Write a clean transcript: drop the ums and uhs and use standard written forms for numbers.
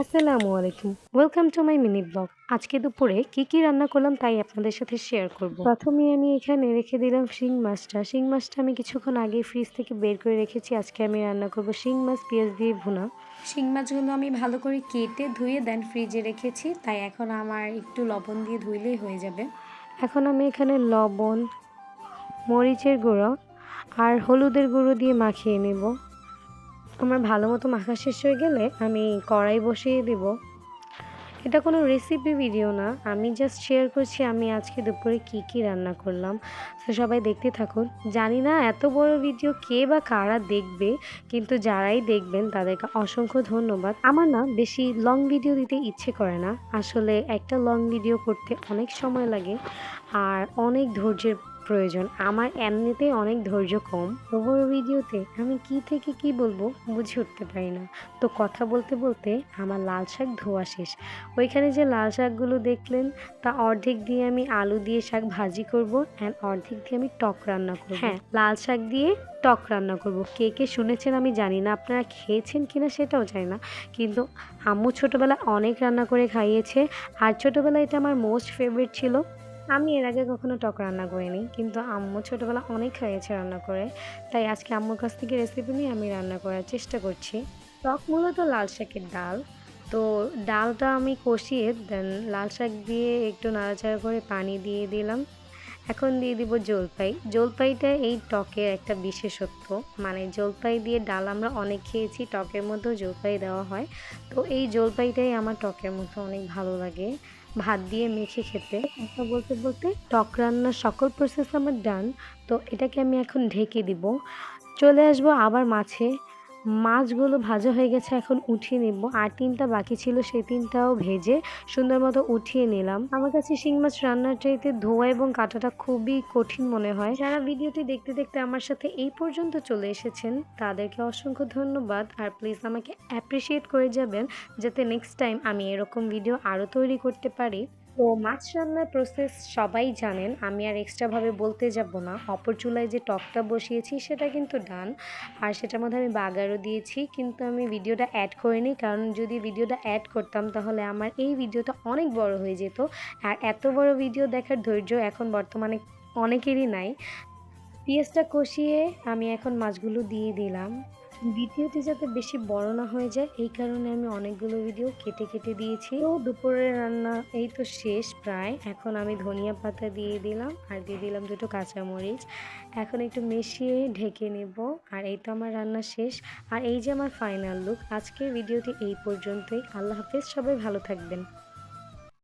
আসসালামু আলাইকুম। Welcome to my mini blog. আজকে দুপুরে কি রান্না করলাম তাই আপনাদের সাথে শেয়ার করব। প্রথমেই আমি এখানে রেখে দিলাম শিং মাছটা। শিং মাছটা আমি কিছুক্ষণ আগে ফ্রিজ থেকে বের করে রেখেছি। আজকে আমি রান্না করব শিং মাছ পেঁয়াজ দিয়ে ভুনা। শিং মাছগুলো আমি ভালো করে কেটে ধুয়ে দেন ফ্রিজে রেখেছি, তাই এখন আমার একটু লবণ দিয়ে ধুইলেই হয়ে যাবে। এখন আমি এখানে লবণ, মরিচের গুঁড়ো আর হলুদের গুঁড়ো দিয়ে মাখিয়ে নেব। আমার ভালো মতো মাখা শেষ হয়ে গেলে আমি কড়াই বসিয়ে দেব। এটা কোনো রেসিপি ভিডিও না, আমি জাস্ট শেয়ার করছি আমি আজকে দুপুরে কি রান্না করলাম। তো সবাই দেখতে থাকুন। জানি না এত বড় ভিডিও কে বা কারা দেখবে, কিন্তু যারাই দেখবেন তাদেরকে অসংখ্য ধন্যবাদ। আমার না বেশি লং ভিডিও দিতে ইচ্ছে করে না, আসলে একটা লং ভিডিও করতে অনেক সময় লাগে আর অনেক ধৈর্যের প্রয়োজন। আমার এমনিতেই অনেক ধৈর্য কম, বড় ভিডিওতে আমি কি থেকে কি বলবো বুঝে উঠতে পারি না। তো কথা বলতে বলতে আমার লাল শাক ধোয়া শেষ। ওইখানে যে লাল শাকগুলো দেখলেন তা অর্ধেক দিয়ে আমি আলু দিয়ে শাক ভাজি করব অ্যান্ড অর্ধেক দিয়ে আমি টক রান্না করব। হ্যাঁ, লাল শাক দিয়ে টক রান্না করব। কে শুনেছেন আমি জানি না, আপনারা খেয়েছেন কিনা সেটাও জানি না, কিন্তু আম্মু ছোটোবেলায় অনেক রান্না করে খাইয়েছে আর ছোটোবেলায় এটা আমার মোস্ট ফেভারিট ছিল। আমি এর আগে কখনো টক রান্না করিনি, কিন্তু আম্মু ছোটোবেলা অনেক খাইয়েছে রান্না করে, তাই আজকে আম্মুর কাছ থেকে রেসিপি নিয়ে আমি রান্না করার চেষ্টা করছি। টক মূলত লাল শাকের ডাল। তো ডালটা আমি কষিয়ে দেন লাল শাক দিয়ে একটু নাড়াচাড়া করে পানি দিয়ে দিলাম। এখন দিয়ে দিব জলপাই। জলপাইটা এই টকের একটা বিশেষত্ব, মানে জলপাই দিয়ে ডাল আমরা অনেক খেয়েছি, টকের মধ্যেও জলপাই দেওয়া হয়। তো এই জলপাইটাই আমার টকের মধ্যে অনেক ভালো লাগে ভাত দিয়ে মেখে খেতে। কথা বলতে বলতে টক রান্নার সকল প্রসেস আমার ডান। তো এটাকে আমি এখন ঢেকে দিব। চলে আসবো আবার মাছে। মাছগুলো ভাজা হয়ে গেছে, এখন উঠিয়ে নিব। আর ৩টা বাকি ছিল, সেই ৩টাও ভেজে সুন্দর মতো উঠিয়ে নিলাম। আমার কাছে শিং মাছ রান্নার চাইতে ধোয়া এবং কাটাটা খুবই কঠিন মনে হয়। যারা ভিডিওটি দেখতে দেখতে আমার সাথে এই পর্যন্ত চলে এসেছেন তাদেরকে অসংখ্য ধন্যবাদ। আর প্লিজ আমাকে অ্যাপ্রিসিয়েট করে যাবেন, যাতে নেক্সট টাইম আমি এরকম ভিডিও আরও তৈরি করতে পারি। তো মাছ রান্নার প্রসেস সবাই জানেন, আমি আর এক্সট্রাভাবে বলতে যাব না। অপর চুলায় যে টকটা বসিয়েছি সেটা কিন্তু ডান, আর সেটার মধ্যে আমি বাগারও দিয়েছি, কিন্তু আমি ভিডিওটা অ্যাড করিনি, কারণ যদি ভিডিওটা অ্যাড করতাম তাহলে আমার এই ভিডিওটা অনেক বড় হয়ে যেত। আর এত বড় ভিডিও দেখার ধৈর্য এখন বর্তমানে অনেকেরই নাই। পেঁয়াজটা কষিয়ে আমি এখন মাছগুলো দিয়ে দিলাম। ভিডিওটি যাতে বেশি বড় না হয়ে যায় এই কারণে আমি অনেকগুলো ভিডিও কেটে দিয়েছি। তো দুপুরের রান্না এই তো শেষ প্রায়। এখন আমি ধনিয়া পাতা দিয়ে দিলাম আর দিয়ে দিলাম 2টো কাঁচামরিচ। এখন একটু মিশিয়ে ঢেকে নেব। আর এই তো আমার রান্না শেষ। আর এই যে আমার ফাইনাল লুক। আজকের ভিডিওটি এই পর্যন্তই। আল্লাহ হাফেজ, সবাই ভালো থাকবেন।